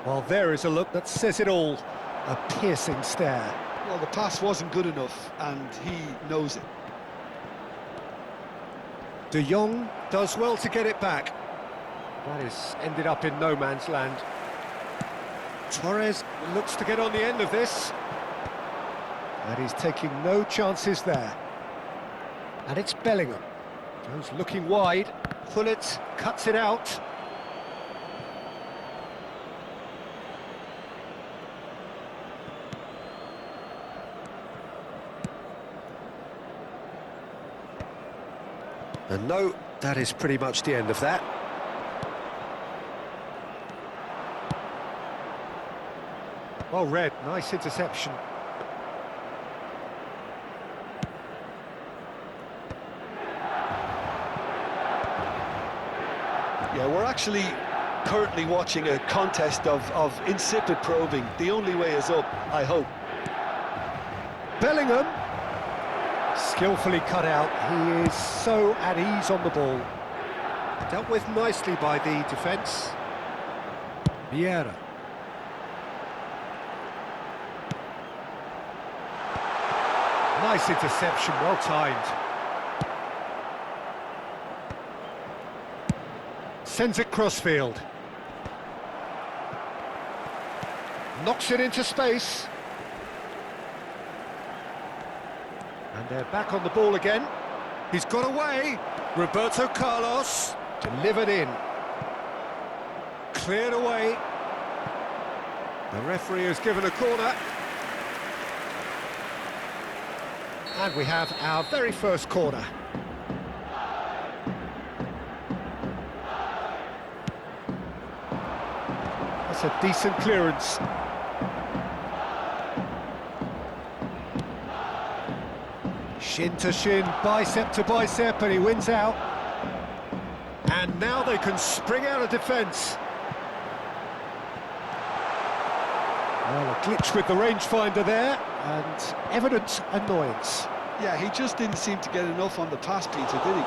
Well, there is a look that says it all. A piercing stare. Well, the pass wasn't good enough, and he knows it. De Jong does well to get it back. That is ended up in no man's land. Torres looks to get on the end of this. And he's taking no chances there. And it's Bellingham. Goes looking wide. Gullit cuts it out. And no, that is pretty much the end of that. Well read, nice interception. Yeah, we're actually currently watching a contest of insipid probing. The only way is up, I hope. Bellingham, skillfully cut out. He is so at ease on the ball. Dealt with nicely by the defence. Vieira. Nice interception, well timed. Sends it crossfield. Knocks it into space. And they're back on the ball again. He's got away. Roberto Carlos delivered in. Cleared away. The referee has given a corner. And we have our very first corner. That's a decent clearance. Shin to shin, bicep to bicep, and he wins out. And now they can spring out of defence. Well, a glitch with the rangefinder there, and evident annoyance. Yeah, he just didn't seem to get enough on the pass, Peter, did he?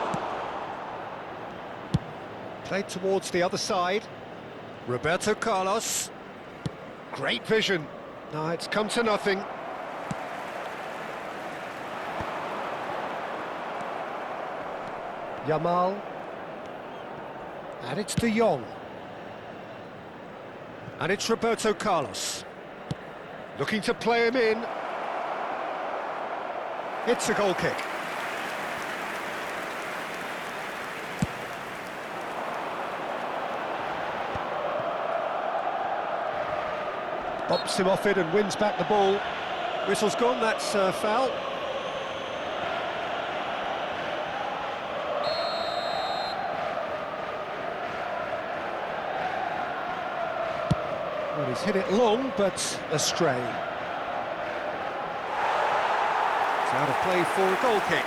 Played towards the other side. Roberto Carlos. Great vision. No, it's come to nothing. Yamal. And it's De Jong. And it's Roberto Carlos. Looking to play him in. It's a goal kick. Bumps him off it and wins back the ball. Whistle's gone, that's foul. Well, he's hit it long, but astray. It's out of play for a goal kick.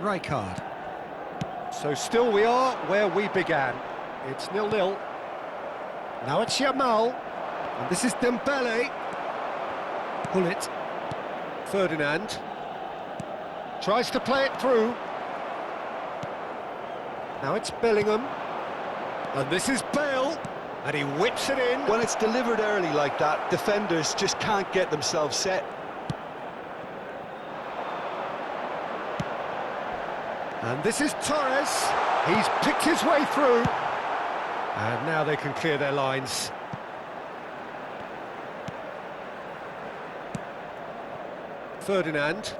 Rijkaard. So still we are where we began. It's 0-0. Now it's Yamal. And this is Dembele. Gullit. Ferdinand. Tries to play it through. Now it's Bellingham. And this is Bale. And he whips it in. When it's delivered early like that, defenders just can't get themselves set. And this is Torres. He's picked his way through. And now they can clear their lines. Ferdinand.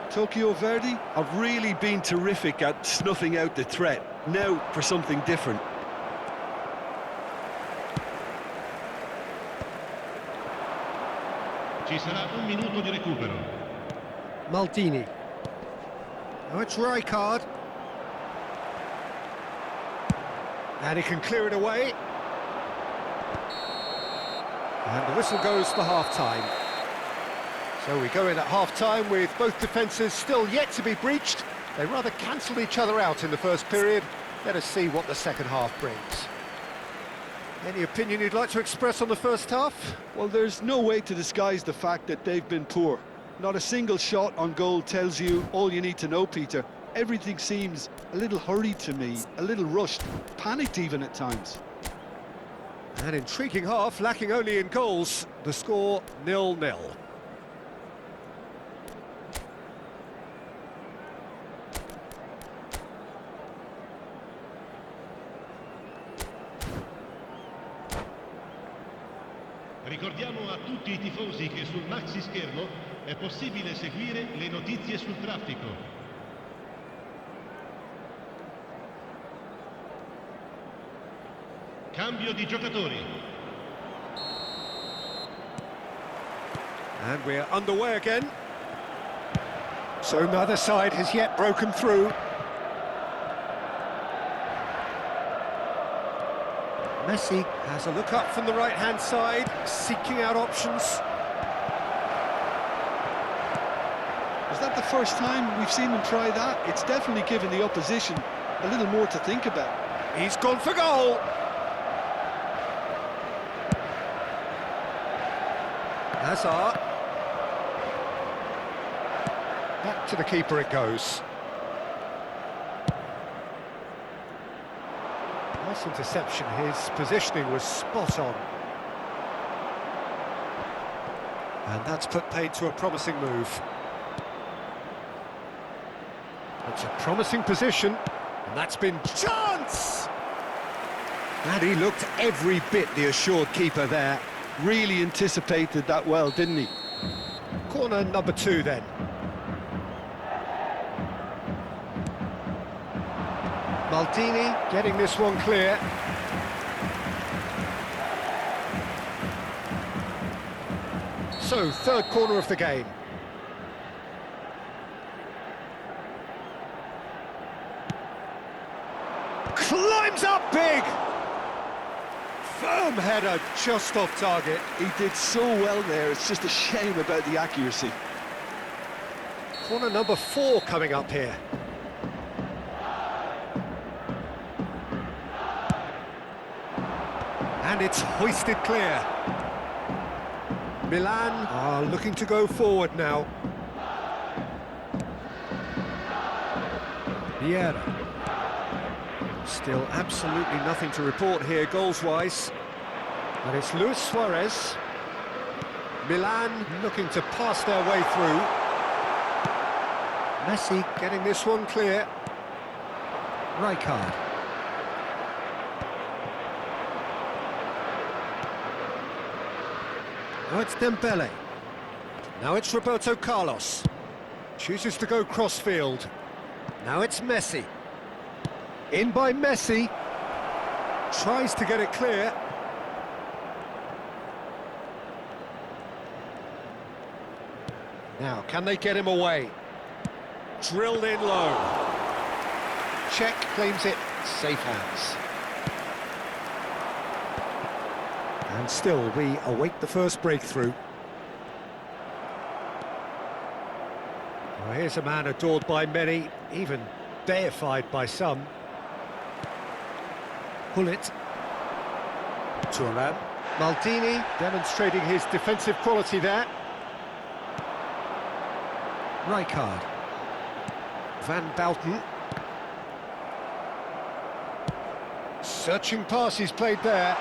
Tokyo Verdy have really been terrific at snuffing out the threat. Now for something different. Ci sarà un minuto di recupero. Maldini. Now it's Rijkaard. And he can clear it away. And the whistle goes for half-time. So we go in at half-time with both defences still yet to be breached. They rather cancelled each other out in the first period. Let us see what the second half brings. Any opinion you'd like to express on the first half? Well, there's no way to disguise the fact that they've been poor. Not a single shot on goal tells you all you need to know, Peter. Everything seems a little hurried to me, a little rushed, panicked even at times. An intriguing half, lacking only in goals. The score 0-0. Ricordiamo a tutti I tifosi che sul maxi schermo è possibile seguire le notizie sul traffico. Cambio di giocatori. And we're underway again. So neither side has yet broken through. Messi has a look up from the right-hand side, seeking out options. Is that the first time we've seen them try that? It's definitely given the opposition a little more to think about. He's gone for goal. Hazard. Back to the keeper it goes. Nice interception, his positioning was spot on. And that's put paid to a promising move. It's a promising position, and that's been chance! And he looked every bit the assured keeper there. Really anticipated that well, didn't he? Corner number 2 then. Maldini getting this one clear. So, third corner of the game. Climbs up big! Firm header just off target. He did so well there, it's just a shame about the accuracy. Corner number 4 coming up here. And it's hoisted clear. Milan are looking to go forward now. Vieira. Still absolutely nothing to report here goals-wise. And it's Luis Suarez. Milan looking to pass their way through. Messi getting this one clear. Rijkaard. Now it's Dembele. Now it's Roberto Carlos. Chooses to go crossfield. Now it's Messi. In by Messi. Tries to get it clear. Now, can they get him away? Drilled in low. Czech claims it, safe hands. And still, we await the first breakthrough. Well, here's a man adored by many, even deified by some. Gullit. Thuram. Maldini demonstrating his defensive quality there. Rijkaard. Van Bouten. Searching pass he's played there.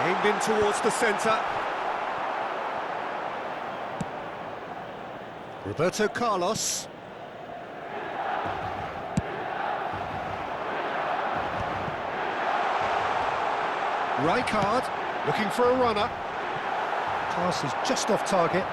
Aimed in towards the centre. Roberto Carlos. Rijkaard looking for a runner. Pass is just off target.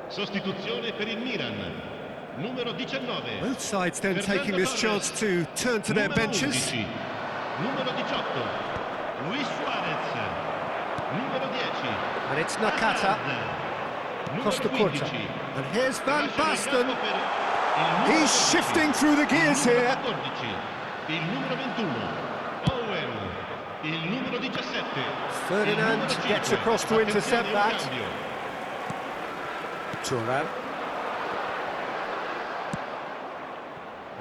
Sostituzione per il Milan. Numero 19. Both sides then Fernando taking this Torres. chance to turn to their Numero benches. 11. Numero 18. Luis Suarez. Numero 10. And it's Nakata, Numero Costa Curta. 15. And here's Van Lascia il Basten. campo per il numero He's 12. shifting through the gears Il numero here. 14. Il numero 21. Owen. Il numero 17. Ferdinand Il numero 5. gets across to intercept Attenzione, un that. cambio. Thuram.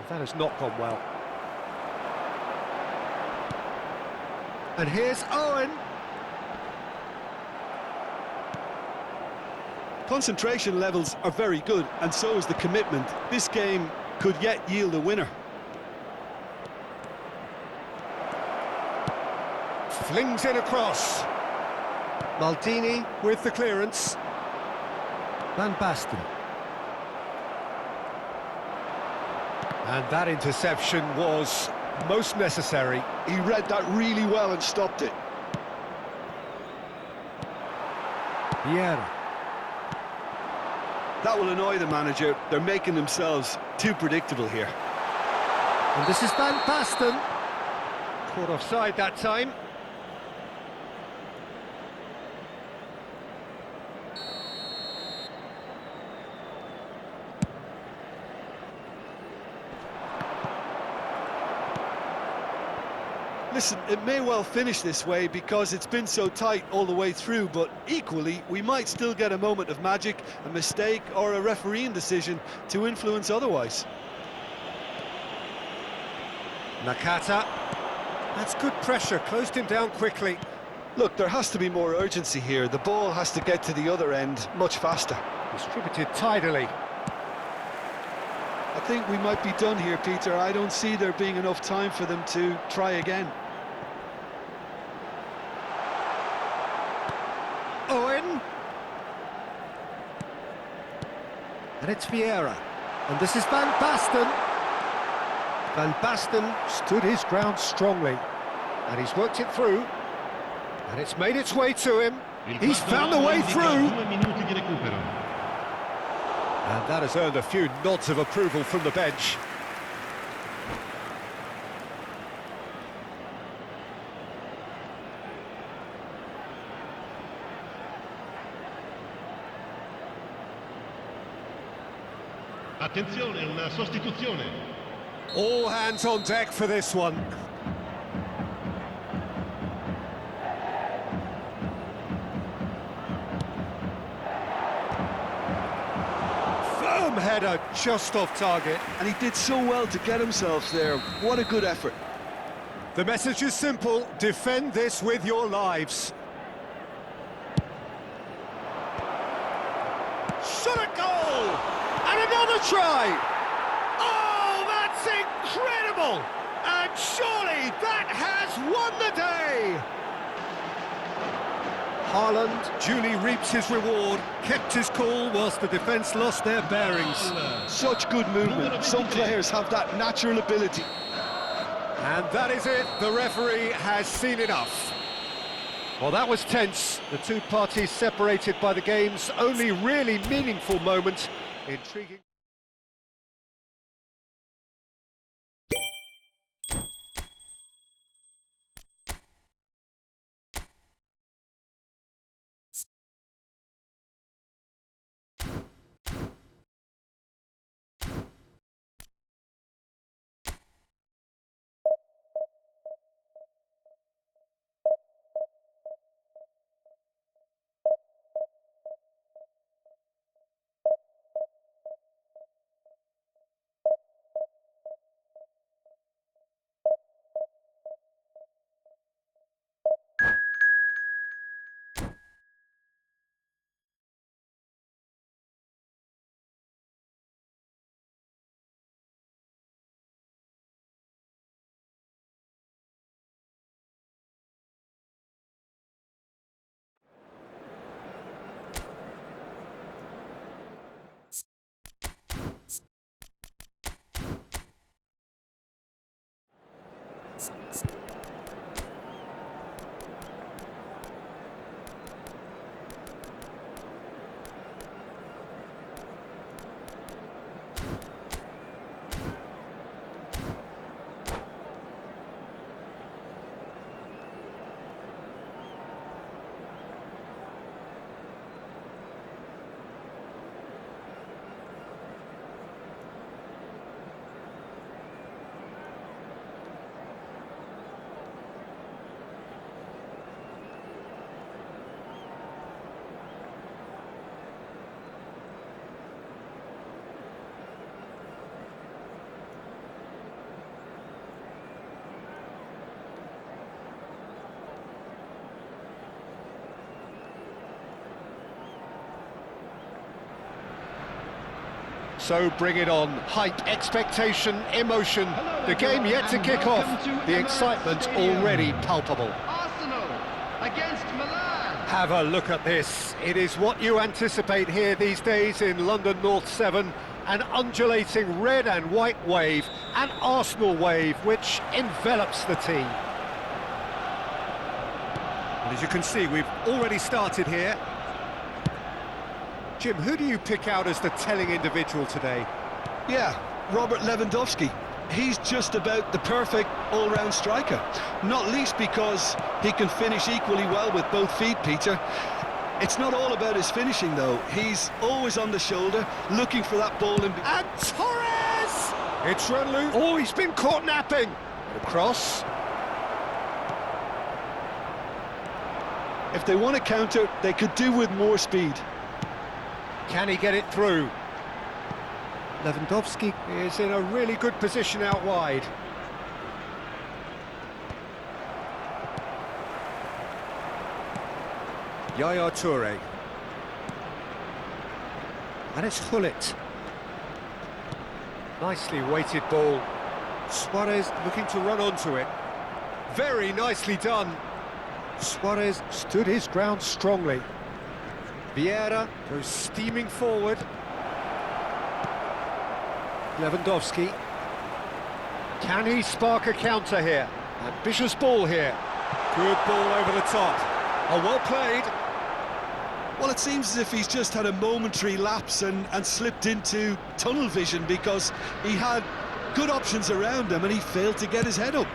That has not gone well. And here's Owen. Concentration levels are very good, and so is the commitment. This game could yet yield a winner. Flings in across. Maldini with the clearance. Van Basten. And that interception was most necessary. He read that really well and stopped it. Vieira. That will annoy the manager. They're making themselves too predictable here. And this is Van Basten. Caught offside that time. Listen, it may well finish this way because it's been so tight all the way through, but equally, we might still get a moment of magic, a mistake, or a refereeing decision to influence otherwise. Nakata. That's good pressure, closed him down quickly. Look, there has to be more urgency here. The ball has to get to the other end much faster. Distributed tidily. I think we might be done here, Peter. I don't see there being enough time for them to try again. Owen. And it's Vieira. And this is Van Basten. Van Basten stood his ground strongly. And he's worked it through. And it's made its way to him. He's found the way through. 2 minuti di recupero. And that has earned a few nods of approval from the bench. Attenzione, una sostituzione. All hands on deck for this one. Firm header just off target. And he did so well to get himself there. What a good effort. The message is simple: defend this with your lives. Shot at goal! And another try! Oh, that's incredible! And surely that has won the day! Haaland duly reaps his reward, kept his cool whilst the defence lost their bearings. Such good movement. Some players have that natural ability. And that is it, the referee has seen enough. Well, that was tense, the two parties separated by the game's only really meaningful moment. Intriguing. So bring it on. Hype, expectation, emotion. The game yet to kick off. The excitement already palpable. Arsenal against Milan. Have a look at this. It is what you anticipate here these days in London North 7. An undulating red and white wave, an Arsenal wave which envelops the team. And as you can see, we've already started here. Jim, who do you pick out as the telling individual today? Yeah, Robert Lewandowski. He's just about the perfect all-round striker. Not least because he can finish equally well with both feet, Peter. It's not all about his finishing, though. He's always on the shoulder, looking for that ball in... And Torres! It's run loose. Oh, he's been caught napping. Across. If they want to counter, they could do with more speed. Can he get it through? Lewandowski is in a really good position out wide. Yaya Toure. And it's Gullit. Nicely weighted ball. Suarez looking to run onto it. Very nicely done. Suarez stood his ground strongly. Vieira goes steaming forward. Lewandowski. Can he spark a counter here? Ambitious ball here. Good ball over the top. Oh, well played. Well, it seems as if he's just had a momentary lapse and slipped into tunnel vision because he had good options around him and he failed to get his head up.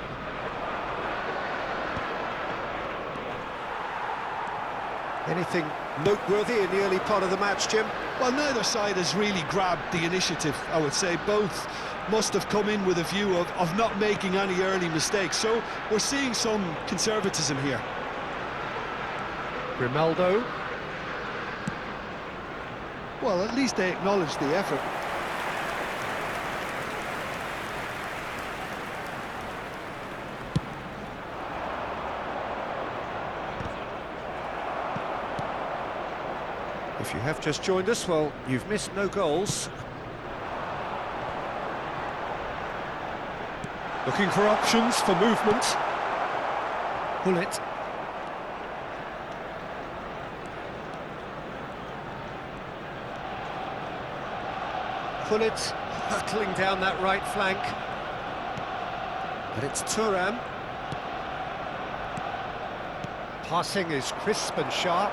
Anything noteworthy in the early part of the match, Jim? Well, neither side has really grabbed the initiative, I would say. Both must have come in with a view of not making any early mistakes. So we're seeing some conservatism here. Grimaldo. Well, at least they acknowledge the effort. If you have just joined us, well, you've missed no goals. Looking for options for movement. Gullit. Gullit hurtling down that right flank. And it's Thuram. Passing is crisp and sharp.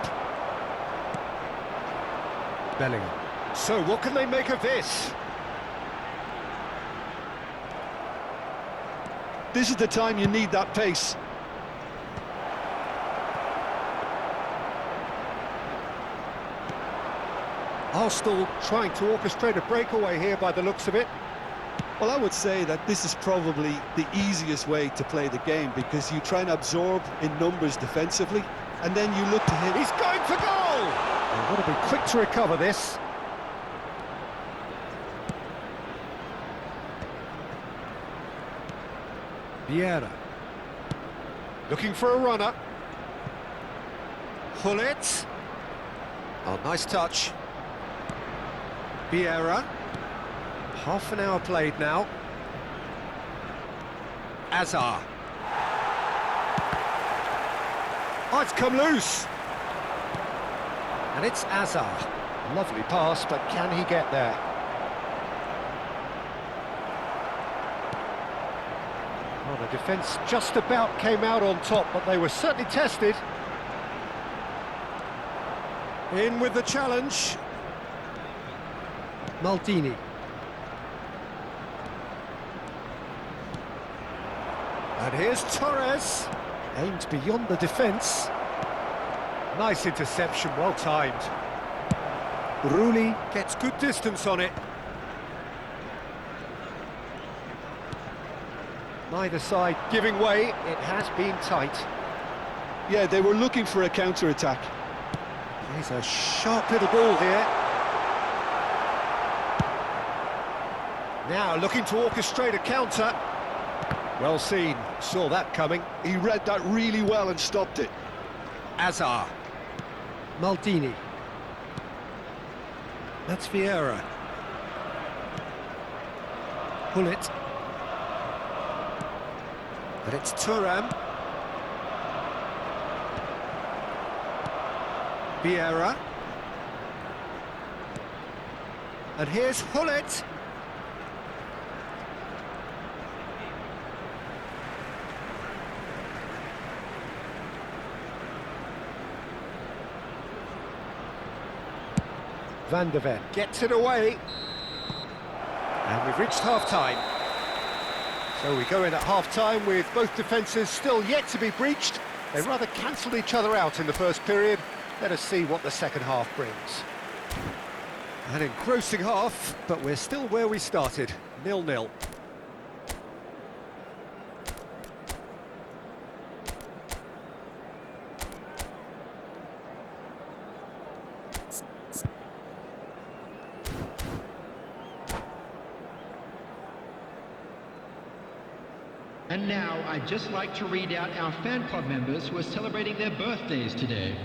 Bellingham. So what can they make of this? This is the time you need that pace. Arsenal trying to orchestrate a breakaway here by the looks of it. Well, I would say that this is probably the easiest way to play the game because you try and absorb in numbers defensively and then you look to hit. He's going for goal! They've got to be quick to recover this. Vieira. Looking for a runner. Gullit. Oh, nice touch. Vieira. Half an hour played now. Azar. Oh, it's come loose. And it's Azar. Lovely pass, but can he get there? Well, the defence just about came out on top, but they were certainly tested. In with the challenge. Maldini. And here's Torres. Aims beyond the defence. Nice interception, well timed. Rulli gets good distance on it. Neither side giving way, it has been tight. Yeah, they were looking for a counter-attack. Here's a sharp little ball here. Now looking to orchestrate a counter. Well seen, saw that coming. He read that really well and stopped it. Azar. Maldini. That's Vieira. Gullit. But it's Thuram. Vieira. And here's Gullit. Van de Ven gets it away. And we've reached half-time. So we go in at half-time with both defences still yet to be breached. They rather cancelled each other out in the first period. Let us see what the second half brings. An engrossing half, but we're still where we started, 0-0. And now I'd just like to read out our fan club members who are celebrating their birthdays today.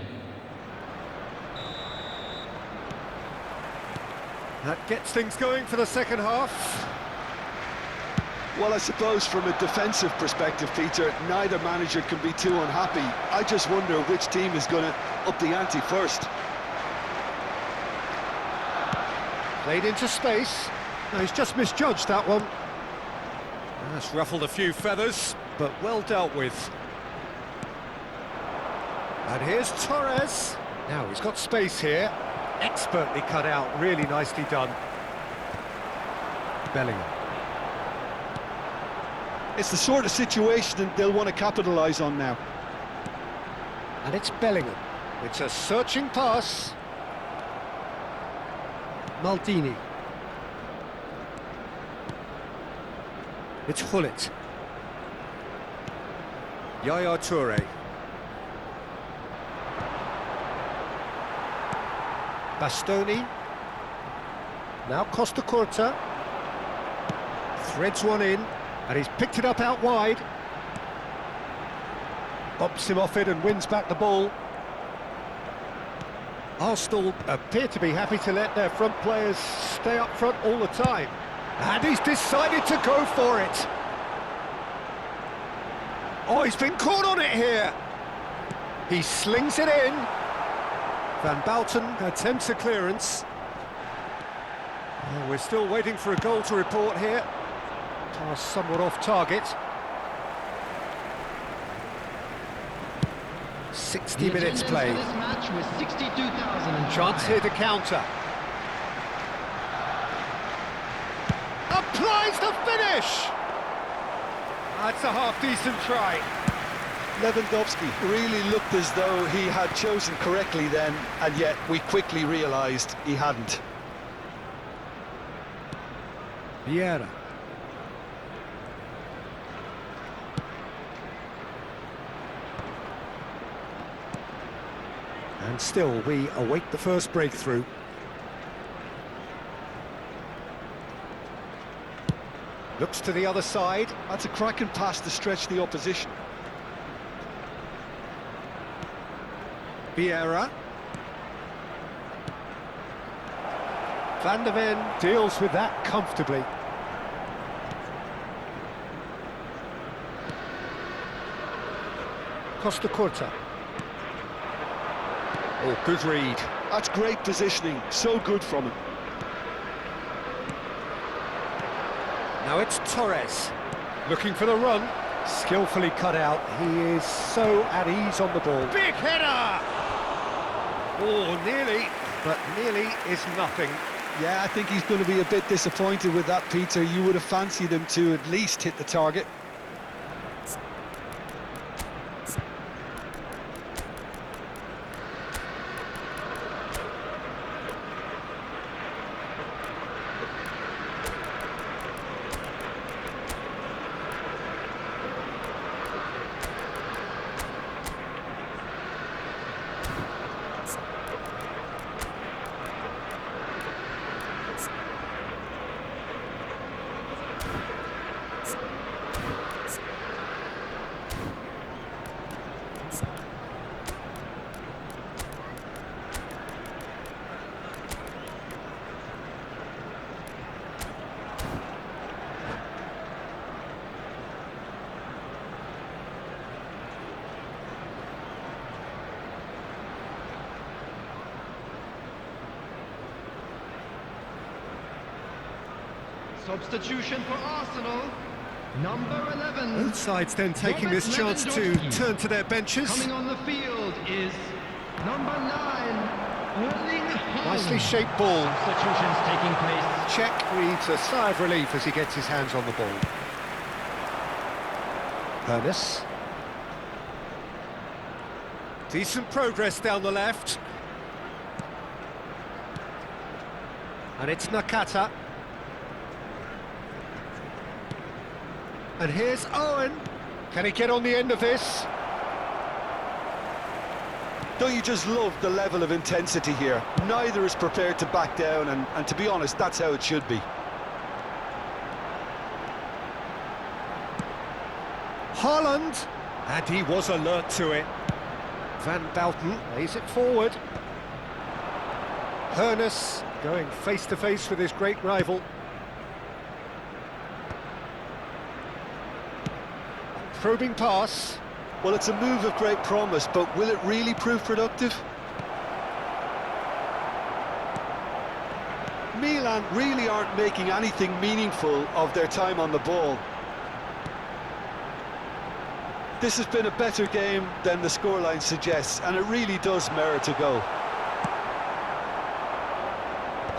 That gets things going for the second half. Well, I suppose from a defensive perspective, Peter, neither manager can be too unhappy. I just wonder which team is going to up the ante first. Played into space. No, he's just misjudged that one. That's ruffled a few feathers, but well dealt with. And here's Torres. Now he's got space here. Expertly cut out, really nicely done. Bellingham. It's the sort of situation that they'll want to capitalise on now. And it's Bellingham. It's a searching pass. Maldini. It's Gullit. Yaya Toure. Bastoni. Now Costa Curta. Threads one in, and he's picked it up out wide. Bumps him off it and wins back the ball. Arsenal appear to be happy to let their front players stay up front all the time. And he's decided to go for it. Oh, he's been caught on it here. He slings it in. Van Bouten attempts a clearance. Oh, we're still waiting for a goal to report here. Pass somewhat off target. 60 minutes played. This match was 62,000. Chance here to counter. Applies the finish! That's a half-decent try. Lewandowski really looked as though he had chosen correctly then, and yet we quickly realised he hadn't. Vieira. And still, we await the first breakthrough. Looks to the other side. That's a cracking pass to stretch the opposition. Vieira. Van de Ven deals with that comfortably. Costa Curta. Oh, good read. That's great positioning, so good from him. Now it's Torres, looking for the run, skillfully cut out. He is so at ease on the ball. Big header! Oh, nearly, but nearly is nothing. Yeah, I think he's going to be a bit disappointed with that, Peter. You would have fancied him to at least hit the target. Substitution for Arsenal. Number 11. Both sides then taking Robert this chance to Lewandowski. turn to their benches. Coming on the field is number 9, Erling Haaland. Nicely shaped ball. Substitutions taking place. Czech breathes a sigh of relief as he gets his hands on the ball. Hoeneß. Decent progress down the left. And it's Nakata. And here's Owen. Can he get on the end of this? Don't you just love the level of intensity here? Neither is prepared to back down, and to be honest, that's how it should be. Haaland. And he was alert to it. Van Bouten lays it forward. Hoeneß going face-to-face with his great rival. A probing pass. Well, it's a move of great promise, but will it really prove productive? Milan really aren't making anything meaningful of their time on the ball. This has been a better game than the scoreline suggests, and it really does merit a goal.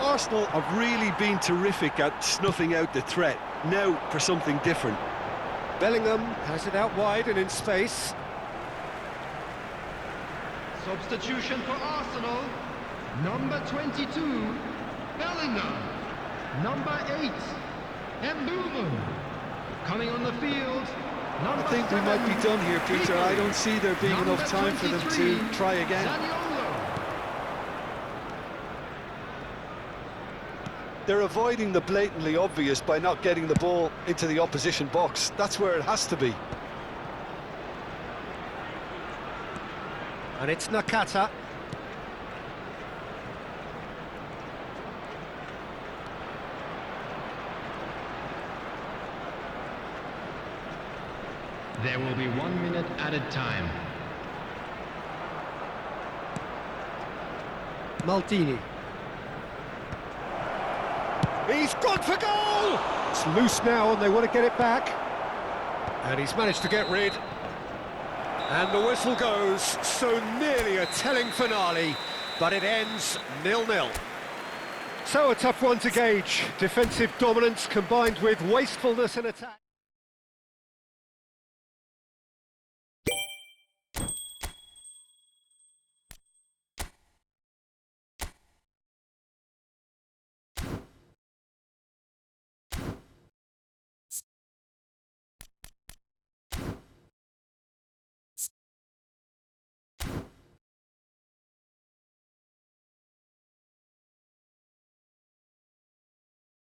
Arsenal have really been terrific at snuffing out the threat. Now for something different. Bellingham has it out wide and in space. Substitution for Arsenal. Number 22, Bellingham. Number 8, Mbumo. Coming on the field. I think we might be done here, Peter. I don't see there being enough time for them to try again. They're avoiding the blatantly obvious by not getting the ball into the opposition box. That's where it has to be. And it's Nakata. There will be 1 minute added time. Maldini. He's gone for goal! It's loose now and they want to get it back. And he's managed to get rid. And the whistle goes, so nearly a telling finale, but it ends 0-0. So a tough one to gauge. Defensive dominance combined with wastefulness in attack.